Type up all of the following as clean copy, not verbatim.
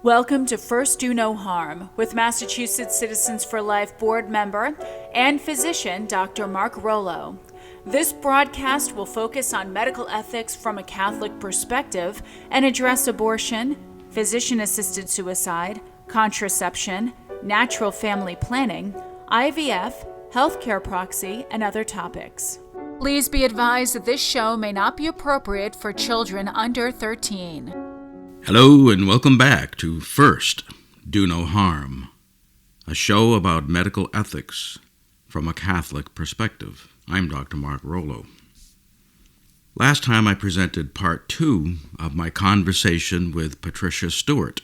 Welcome to First Do No Harm with Massachusetts Citizens for Life board member and physician Dr. Mark Rollo. This broadcast will focus on medical ethics from a Catholic perspective and address abortion, physician-assisted suicide, contraception, natural family planning, IVF, healthcare proxy, and other topics. Please be advised that this show may not be appropriate for children under 13. Hello and welcome back to First Do No Harm, a show about medical ethics from a Catholic perspective. I'm Dr. Mark Rollo. Last time I presented part 2 of my conversation with Patricia Stewart,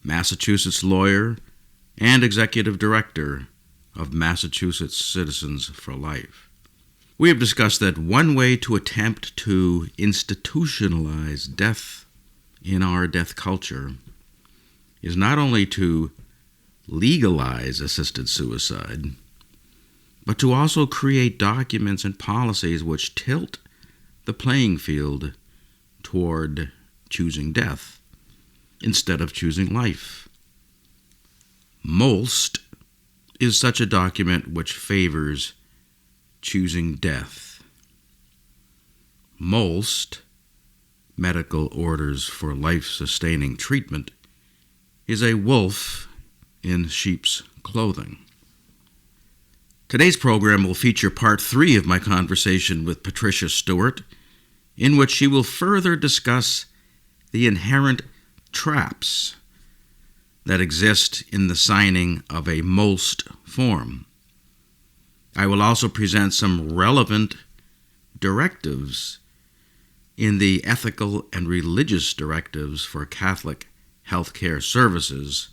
Massachusetts lawyer and executive director of Massachusetts Citizens for Life. We have discussed that one way to attempt to institutionalize death in our death culture is not only to legalize assisted suicide, but to also create documents and policies which tilt the playing field toward choosing death instead of choosing life. MOLST is such a document which favors choosing death. MOLST, Medical Orders for Life-Sustaining Treatment, is a wolf in sheep's clothing. Today's program will feature part 3 of my conversation with Patricia Stewart, in which she will further discuss the inherent traps that exist in the signing of a MOLST form. I will also present some relevant directives in the ethical and religious directives for Catholic healthcare services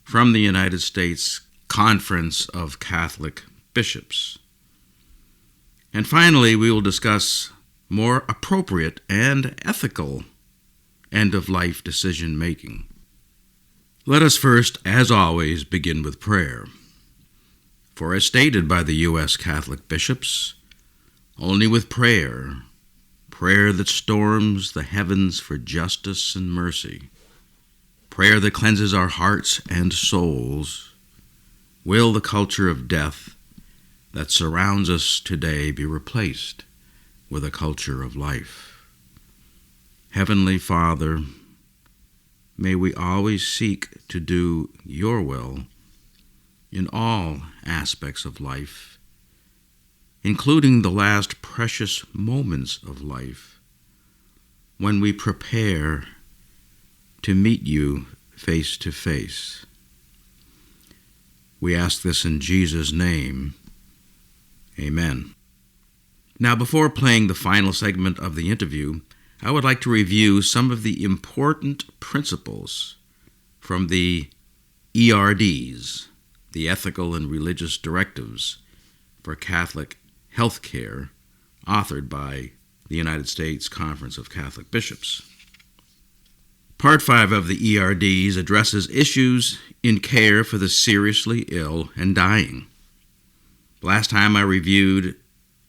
from the United States Conference of Catholic Bishops. And finally, we will discuss more appropriate and ethical end-of-life decision-making. Let us first, as always, begin with prayer. For as stated by the U.S. Catholic bishops, only with prayer that storms the heavens for justice and mercy, prayer that cleanses our hearts and souls, will the culture of death that surrounds us today be replaced with a culture of life. Heavenly Father, may we always seek to do your will in all aspects of life, including the last precious moments of life, when we prepare to meet you face to face. We ask this in Jesus' name. Amen. Now, before playing the final segment of the interview, I would like to review some of the important principles from the ERDs, the Ethical and Religious Directives for Catholic Healthcare, authored by the United States Conference of Catholic Bishops. Part 5 of the ERDs addresses issues in care for the seriously ill and dying. Last time I reviewed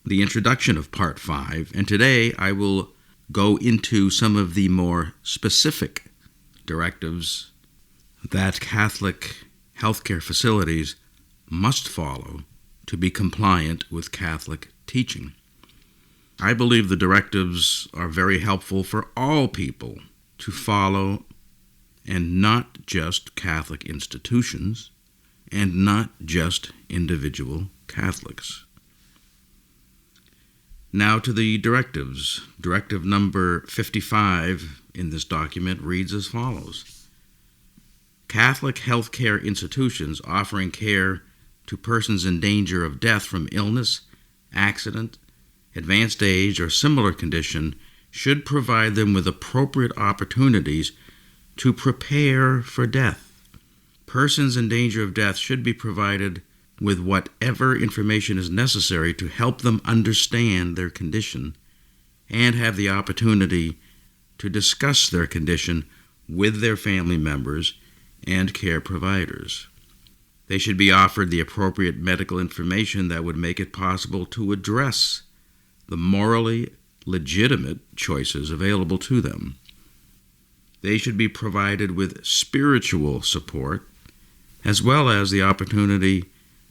the introduction of Part 5, and today I will go into some of the more specific directives that Catholic healthcare facilities must follow to be compliant with Catholic teaching. I believe the directives are very helpful for all people to follow, and not just Catholic institutions, and not just individual Catholics. Now to the directives. Directive number 55 in this document reads as follows. Catholic healthcare institutions offering care to persons in danger of death from illness, accident, advanced age, or similar condition should provide them with appropriate opportunities to prepare for death. Persons in danger of death should be provided with whatever information is necessary to help them understand their condition and have the opportunity to discuss their condition with their family members and care providers. They should be offered the appropriate medical information that would make it possible to address the morally legitimate choices available to them. they should be provided with spiritual support, as well as the opportunity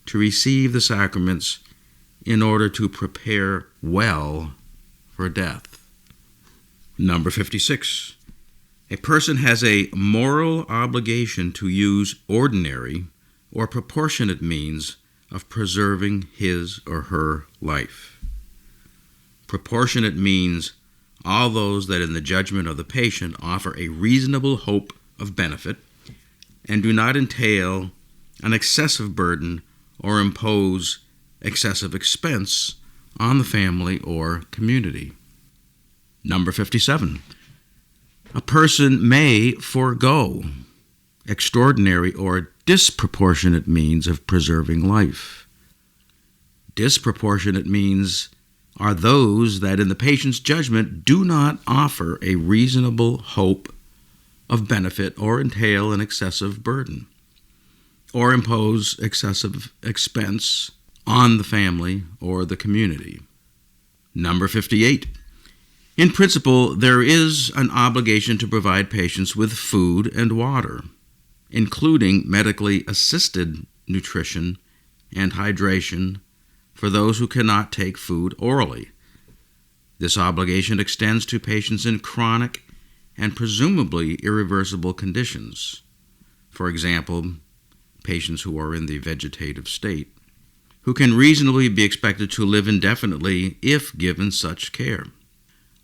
to receive the sacraments in order to prepare well for death. Number 56. A person has a moral obligation to use ordinary or proportionate means of preserving his or her life. Proportionate means all those that in the judgment of the patient offer a reasonable hope of benefit and do not entail an excessive burden or impose excessive expense on the family or community. Number 57. A person may forego extraordinary or disproportionate means of preserving life. Disproportionate means are those that in the patient's judgment do not offer a reasonable hope of benefit or entail an excessive burden or impose excessive expense on the family or the community. Number 58. In principle, there is an obligation to provide patients with food and water, including medically assisted nutrition and hydration for those who cannot take food orally. This obligation extends to patients in chronic and presumably irreversible conditions. For example, patients who are in the vegetative state, who can reasonably be expected to live indefinitely if given such care.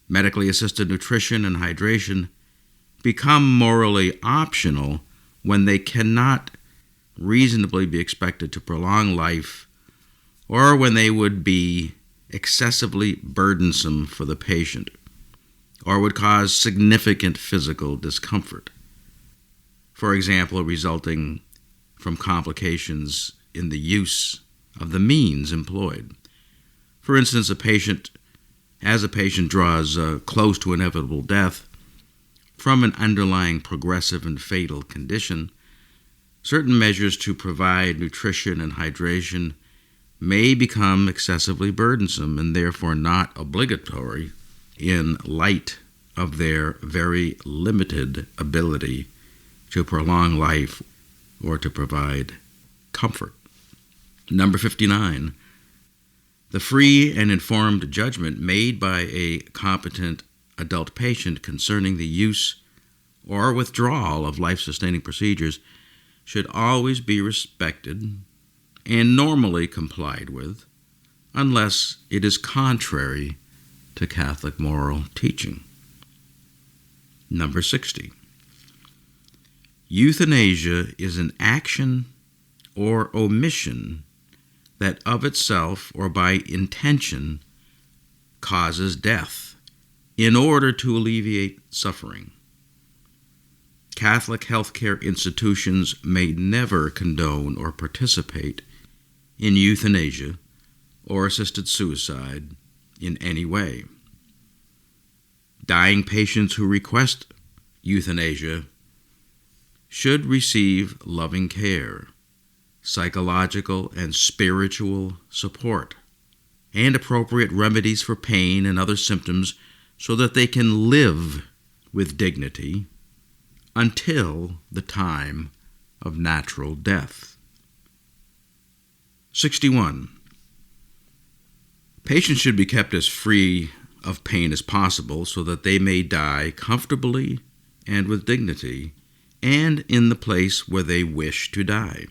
Medically assisted nutrition and hydration become morally optional when they cannot reasonably be expected to prolong life or when they would be excessively burdensome for the patient or would cause significant physical discomfort. For example, resulting from complications in the use of the means employed. For instance, as a patient draws close to inevitable death from an underlying progressive and fatal condition, certain measures to provide nutrition and hydration may become excessively burdensome and therefore not obligatory in light of their very limited ability to prolong life or to provide comfort. Number 59. The free and informed judgment made by a competent adult patient concerning the use or withdrawal of life-sustaining procedures should always be respected and normally complied with, unless it is contrary to Catholic moral teaching. Number 60. Euthanasia is an action or omission that of itself or by intention causes death in order to alleviate suffering. Catholic healthcare institutions may never condone or participate in euthanasia or assisted suicide in any way. Dying patients who request euthanasia should receive loving care, psychological and spiritual support, and appropriate remedies for pain and other symptoms so that they can live with dignity until the time of natural death. 61. Patients should be kept as free of pain as possible so that they may die comfortably and with dignity and in the place where they wish to die.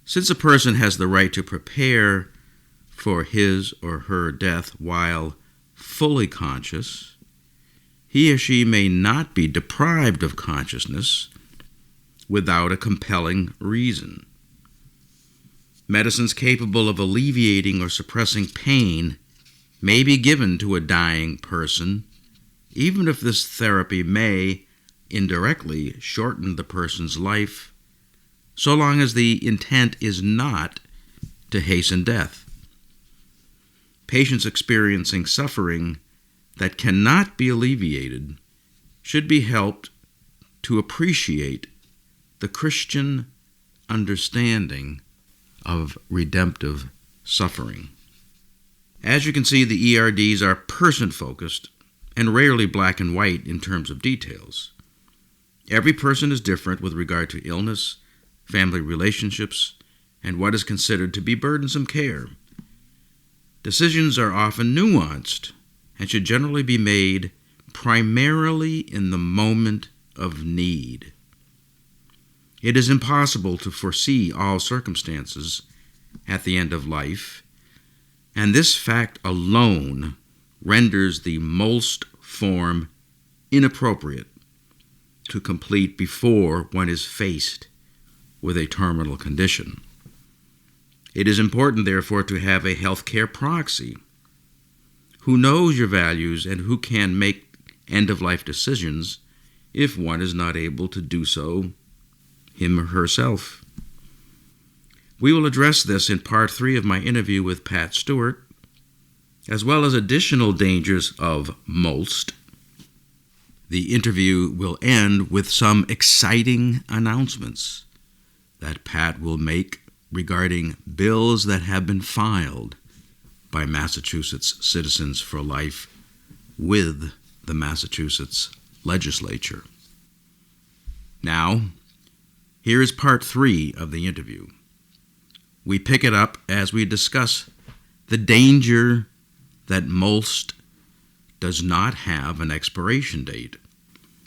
Since a person has the right to prepare for his or her death while fully conscious, he or she may not be deprived of consciousness without a compelling reason. Medicines capable of alleviating or suppressing pain may be given to a dying person, even if this therapy may indirectly shorten the person's life, so long as the intent is not to hasten death. Patients experiencing suffering that cannot be alleviated should be helped to appreciate the Christian understanding of redemptive suffering. As you can see, the ERDs are person-focused and rarely black and white in terms of details. Every person is different with regard to illness, family relationships, and what is considered to be burdensome care. Decisions are often nuanced and should generally be made primarily in the moment of need. It is impossible to foresee all circumstances at the end of life, and this fact alone renders the MOLST form inappropriate to complete before one is faced with a terminal condition. It is important, therefore, to have a healthcare proxy who knows your values and who can make end-of-life decisions if one is not able to do so him or herself. We will address this in Part 3 of my interview with Pat Stewart, as well as additional dangers of MOLST. The interview will end with some exciting announcements that Pat will make regarding bills that have been filed by Massachusetts Citizens for Life with the Massachusetts legislature. Now, here is Part 3 of the interview. We pick it up as we discuss the danger that MOLST does not have an expiration date,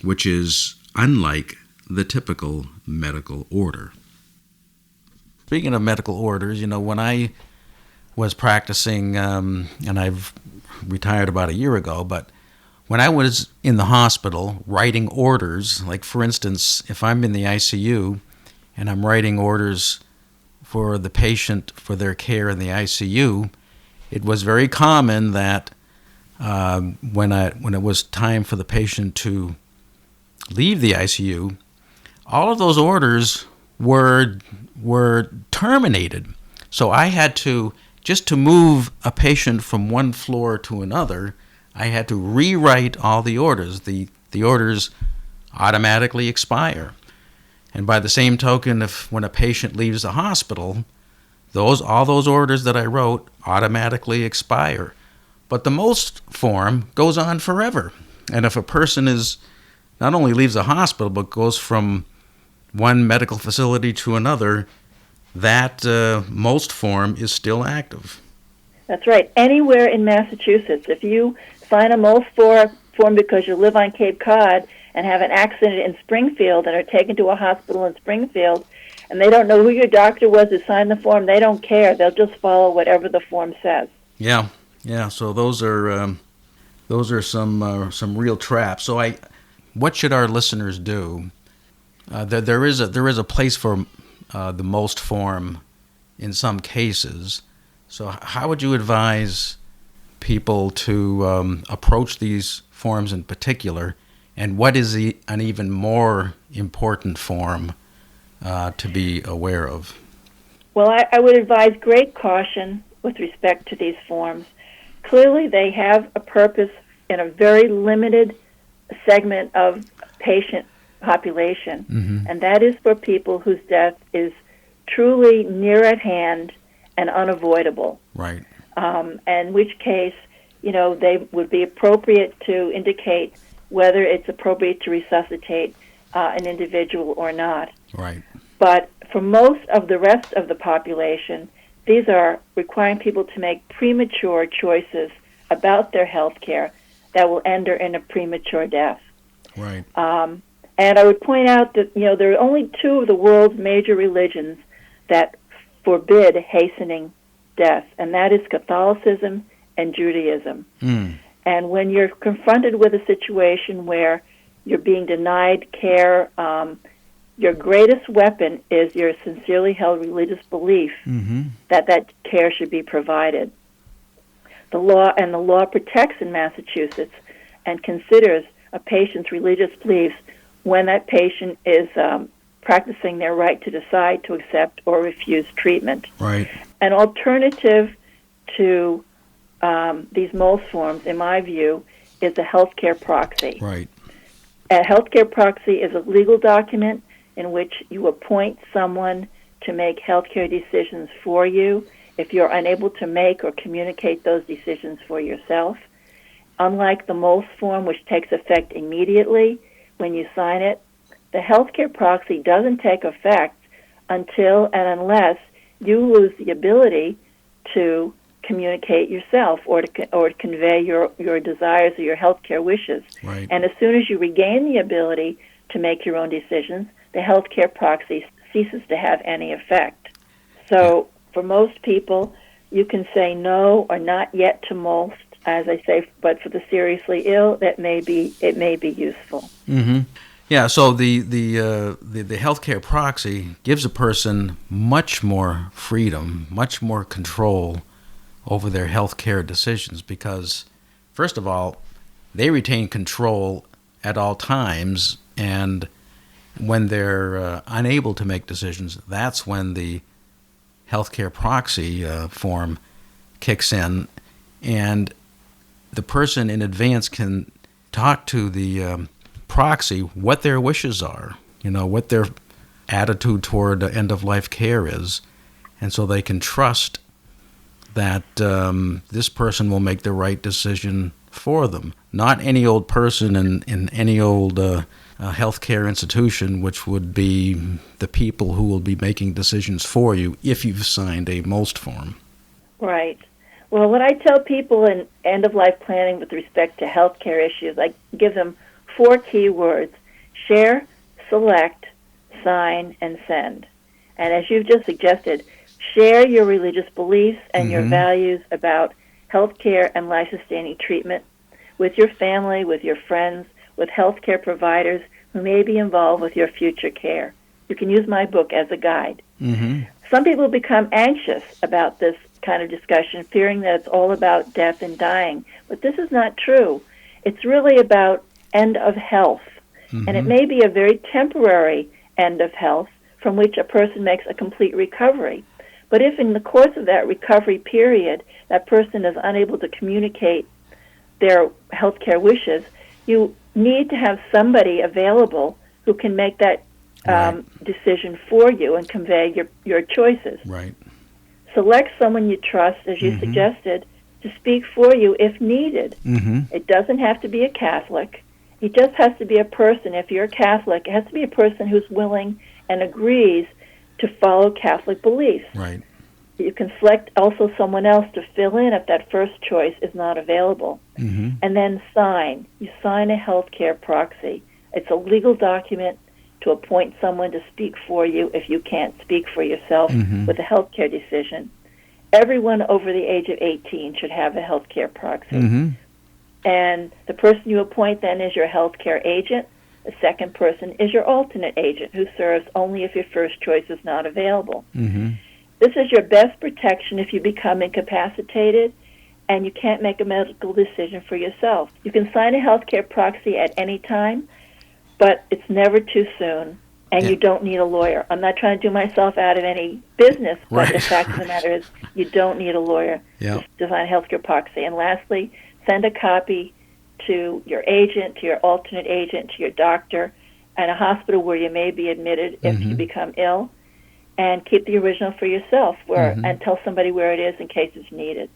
which is unlike the typical medical order. Speaking of medical orders, when I was practicing, and I've retired about a year ago, but when I was in the hospital writing orders, like for instance, if I'm in the ICU and I'm writing orders for the patient for their care in the ICU, it was very common that when it was time for the patient to leave the ICU, all of those orders were terminated. So I had to, just to move a patient from one floor to another, I had to rewrite all the orders. The orders automatically expire. And by the same token, when a patient leaves the hospital, all those orders that I wrote automatically expire. But the MOLST form goes on forever. And if a person not only leaves the hospital, but goes from one medical facility to another, that MOLST form is still active. That's right. Anywhere in Massachusetts, if you sign a MOLST form because you live on Cape Cod and have an accident in Springfield and are taken to a hospital in Springfield, and they don't know who your doctor was who signed the form, they don't care. They'll just follow whatever the form says. Yeah. So those are some real traps. So what should our listeners do? There is a place for the MOLST form in some cases. So how would you advise people to approach these forms in particular, and what is an even more important form to be aware of? Well, I would advise great caution with respect to these forms. Clearly, they have a purpose in a very limited segment of patient population, and that is for people whose death is truly near at hand and unavoidable. Right. In which case, they would be appropriate to indicate whether it's appropriate to resuscitate an individual or not. Right. But for most of the rest of the population, these are requiring people to make premature choices about their health care that will end in a premature death. Right. And I would point out that, there are only two of the world's major religions that forbid hastening death, and that is Catholicism and Judaism. And when you're confronted with a situation where you're being denied care, your greatest weapon is your sincerely held religious belief that care should be provided. The law protects in Massachusetts and considers a patient's religious beliefs when that patient is practicing their right to decide to accept or refuse treatment. Right. An alternative to these MOLST forms, in my view, is a healthcare proxy. Right. A healthcare proxy is a legal document in which you appoint someone to make healthcare decisions for you if you're unable to make or communicate those decisions for yourself. unlike the MOLST form, which takes effect immediately when you sign it, the healthcare proxy doesn't take effect until and unless you lose the ability to communicate yourself or to convey your desires or your healthcare wishes. Right. And as soon as you regain the ability to make your own decisions, the healthcare proxy ceases to have any effect. So for most people, you can say no or not yet to MOLST, as I say, but for the seriously ill, it may be useful. Mm-hmm. Yeah, so the healthcare proxy gives a person much more freedom, much more control over their healthcare decisions because, first of all, they retain control at all times, and when they're unable to make decisions, that's when the healthcare proxy form kicks in, and the person in advance can talk to the proxy what their wishes are, what their attitude toward end-of-life care is, and so they can trust that this person will make the right decision for them. Not any old person in any old healthcare institution, which would be the people who will be making decisions for you if you've signed a MOLST form. Right. Well, what I tell people in end-of-life planning with respect to healthcare issues, I give them 4 key words: share, select, sign, and send. And as you've just suggested, share your religious beliefs and your values about healthcare and life-sustaining treatment with your family, with your friends, with healthcare providers who may be involved with your future care. You can use my book as a guide. Mm-hmm. Some people become anxious about this kind of discussion, fearing that it's all about death and dying. But this is not true. It's really about end of health. And it may be a very temporary end of health from which a person makes a complete recovery. But if in the course of that recovery period that person is unable to communicate their healthcare wishes, you need to have somebody available who can make that decision for you and convey your choices. Right. Select someone you trust, as you suggested, to speak for you if needed. It doesn't have to be a Catholic. It just has to be a person. If you're a Catholic, it has to be a person who's willing and agrees to follow Catholic beliefs. Right. You can select also someone else to fill in if that first choice is not available. And then sign. You sign a healthcare proxy. It's a legal document to appoint someone to speak for you if you can't speak for yourself with a healthcare decision. Everyone over the age of 18 should have a healthcare proxy. And the person you appoint then is your healthcare agent. The second person is your alternate agent, who serves only if your first choice is not available. This is your best protection if you become incapacitated and you can't make a medical decision for yourself. You can sign a healthcare proxy at any time, but it's never too soon, and you don't need a lawyer. I'm not trying to do myself out of any business, but the fact of the matter is you don't need a lawyer to sign a healthcare proxy. And lastly, send a copy to your agent, to your alternate agent, to your doctor, and a hospital where you may be admitted if you become ill, and keep the original for yourself, and tell somebody where it is in case it's needed.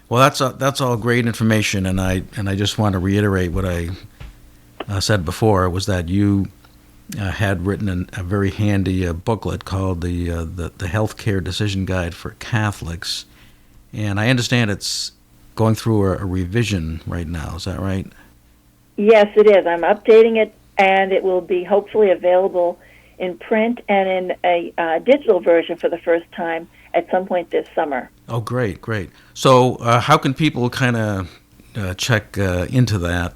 Well, that's all great information, and I just want to reiterate what I said before, was that you had written a very handy booklet called the Healthcare Decision Guide for Catholics, and I understand it's going through a revision right now. Is that right? Yes, it is. I'm updating it, and it will be hopefully available in print and in a digital version for the first time at some point this summer. Oh, great. So how can people kind of check into that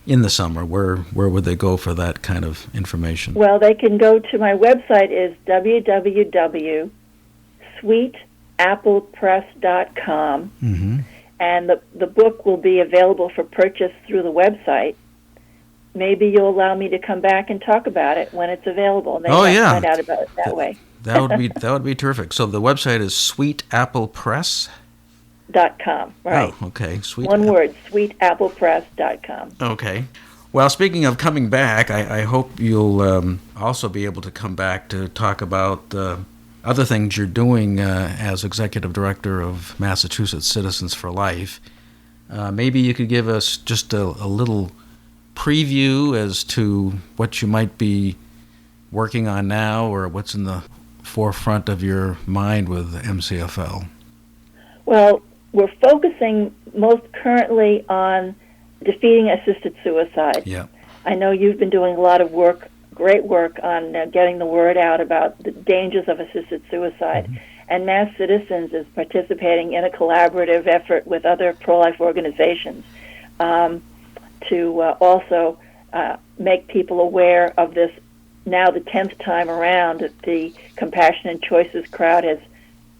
in the summer? Where would they go for that kind of information? Well, they can go to my website is www.sweetapplepress.com, and the book will be available for purchase through the website. Maybe you'll allow me to come back and talk about it when it's available. And find out about it that way. That would be terrific. So the website is sweetapplepress.com. Right. Oh, okay. One word, sweetapplepress.com. Okay. Well, speaking of coming back, I hope you'll also be able to come back to talk about other things you're doing as Executive Director of Massachusetts Citizens for Life. Maybe you could give us just a little preview as to what you might be working on now, or what's in the forefront of your mind with MCFL. Well, we're focusing most currently on defeating assisted suicide. Yeah. I know you've been doing a lot of work, great work, on getting the word out about the dangers of assisted suicide. Mm-hmm. And Mass Citizens is participating in a collaborative effort with other pro-life organizations to also make people aware of this. Now the 10th time around that the Compassionate Choices crowd has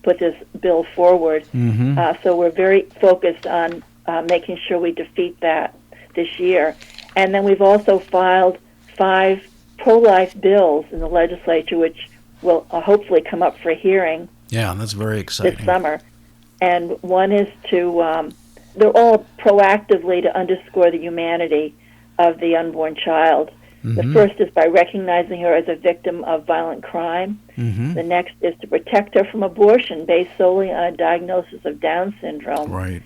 put this bill forward. Mm-hmm. So we're very focused on making sure we defeat that this year. And then we've also filed 5 pro-life bills in the legislature, which will hopefully come up for hearing. Yeah, that's very exciting. This summer. And one is to, they're all proactively to underscore the humanity of the unborn child. Mm-hmm. The first is by recognizing her as a victim of violent crime. Mm-hmm. The next is to protect her from abortion based solely on a diagnosis of Down syndrome. Right.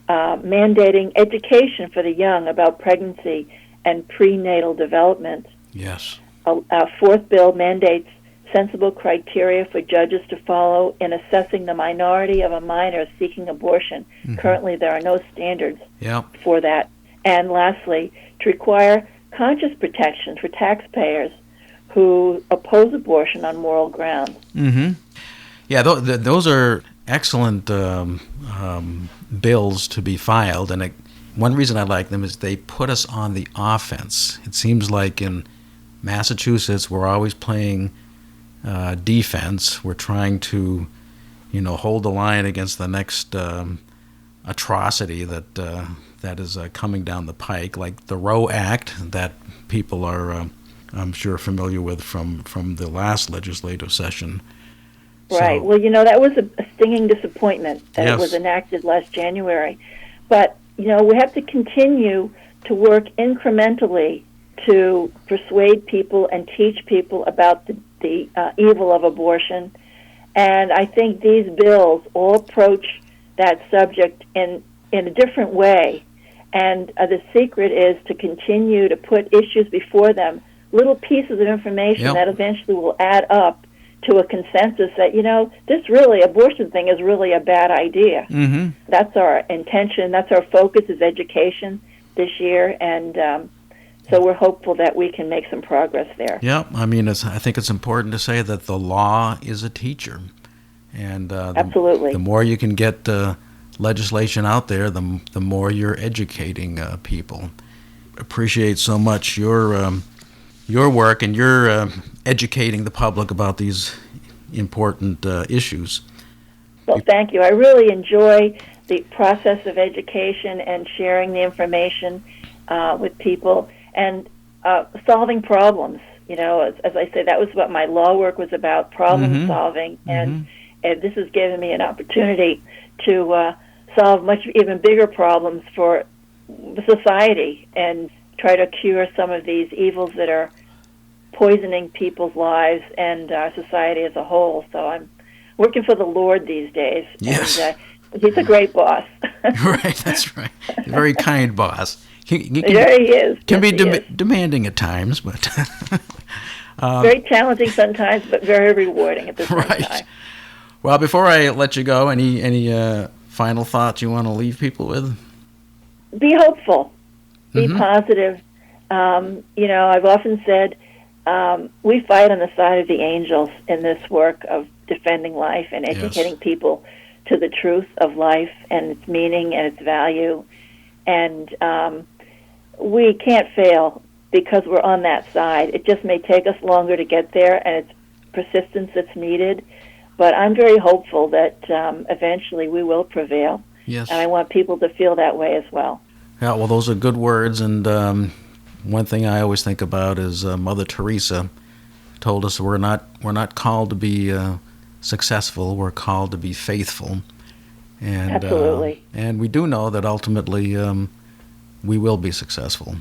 Mandating education for the young about pregnancy and prenatal development. Yes. A fourth bill mandates sensible criteria for judges to follow in assessing the minority of a minor seeking abortion. Mm-hmm. Currently, there are no standards for that. And lastly, to require conscious protections for taxpayers who oppose abortion on moral grounds. Mm-hmm. Yeah, those are excellent bills to be filed. And one reason I like them is they put us on the offense. It seems like in Massachusetts, we're always playing defense. We're trying to, hold the line against the next atrocity that is coming down the pike, like the Roe Act that people are, I'm sure, familiar with from the last legislative session. Right. So, well, that was a stinging disappointment that it was enacted last January. But, we have to continue to work incrementally to persuade people and teach people about the evil of abortion. And I think these bills all approach that subject in a different way. And the secret is to continue to put issues before them, little pieces of information that eventually will add up to a consensus that, this really, abortion thing is really a bad idea. Mm-hmm. That's our intention. That's our focus, is education this year. And so we're hopeful that we can make some progress there. Yeah, I mean, I think it's important to say that the law is a teacher. And absolutely. The more you can get legislation out there, the more you're educating people. Appreciate so much your work, and you're educating the public about these important issues. Well, thank you. I really enjoy the process of education and sharing the information with people and solving problems. As I say, that was what my law work was about, problem mm-hmm. solving, and this has given me an opportunity to solve much even bigger problems for society and try to cure some of these evils that are poisoning people's lives and our society as a whole. So I'm working for the Lord these days. Yes. And he's a great boss. Right, that's right. A very kind boss. There he is. Can yes, be demanding at times, but... very challenging sometimes, but very rewarding at the same time. Well, before I let you go, any final thoughts you want to leave people with? Be hopeful. Be mm-hmm. positive. I've often said we fight on the side of the angels in this work of defending life and educating people to the truth of life and its meaning and its value. And we can't fail because we're on that side. It just may take us longer to get there, and it's persistence that's needed. But I'm very hopeful that eventually we will prevail. Yes. And I want people to feel that way as well. Yeah, well, those are good words. And one thing I always think about is Mother Teresa told us we're not called to be successful. We're called to be faithful. And, absolutely. And we do know that ultimately we will be successful.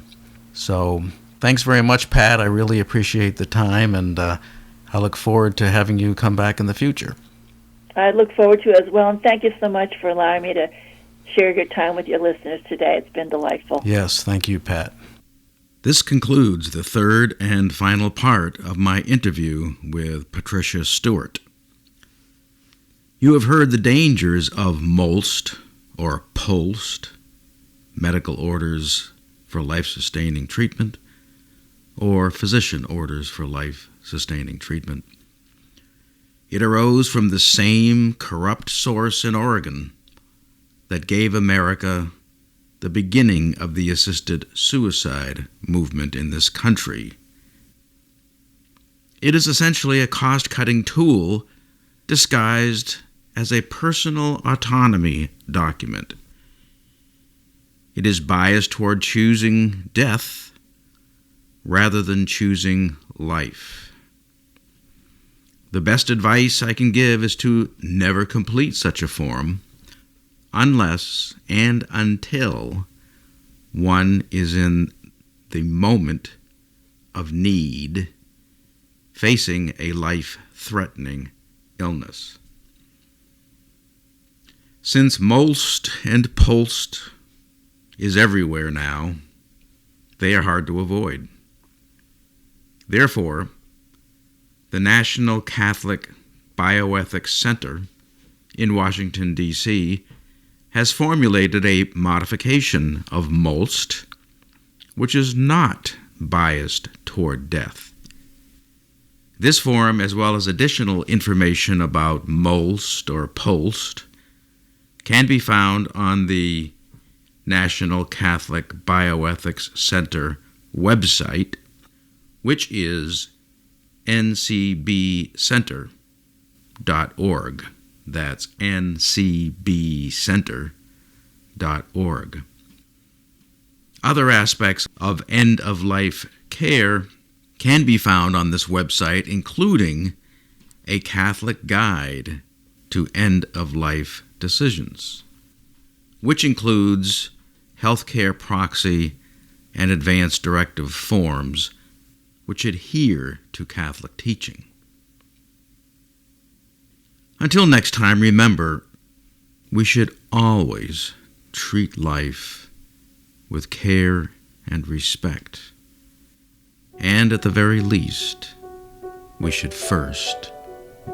So thanks very much, Pat. I really appreciate the time, and I look forward to having you come back in the future. I look forward to it as well, and thank you so much for allowing me to share your time with your listeners today. It's been delightful. Yes, thank you, Pat. This concludes the third and final part of my interview with Patricia Stewart. You have heard the dangers of MOLST, or POLST, medical orders for life-sustaining treatment, or physician orders for life-sustaining treatment. It arose from the same corrupt source in Oregon that gave America the beginning of the assisted suicide movement in this country. It is essentially a cost-cutting tool disguised as a personal autonomy document. It is biased toward choosing death rather than choosing life. The best advice I can give is to never complete such a form unless and until one is in the moment of need, facing a life-threatening illness. Since MOLST and POLST is everywhere now, they are hard to avoid. Therefore, the National Catholic Bioethics Center in Washington, D.C., has formulated a modification of MOLST, which is not biased toward death. This form, as well as additional information about MOLST or POLST, can be found on the National Catholic Bioethics Center website, which is ncbcenter.org. That's ncbcenter.org. Other aspects of end-of-life care can be found on this website, including a Catholic guide to end-of-life decisions, which includes healthcare proxy and advance directive forms which adhere to Catholic teaching. Until next time, remember, we should always treat life with care and respect. And at the very least, we should first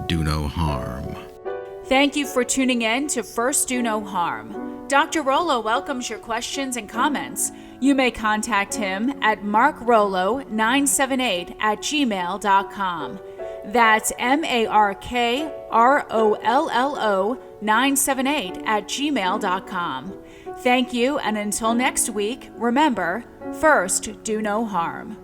do no harm. Thank you for tuning in to First Do No Harm. Dr. Rollo welcomes your questions and comments. You may contact him at markrollo978@gmail.com. That's MARKROLLO978@gmail.com. Thank you, and until next week, remember, first do no harm.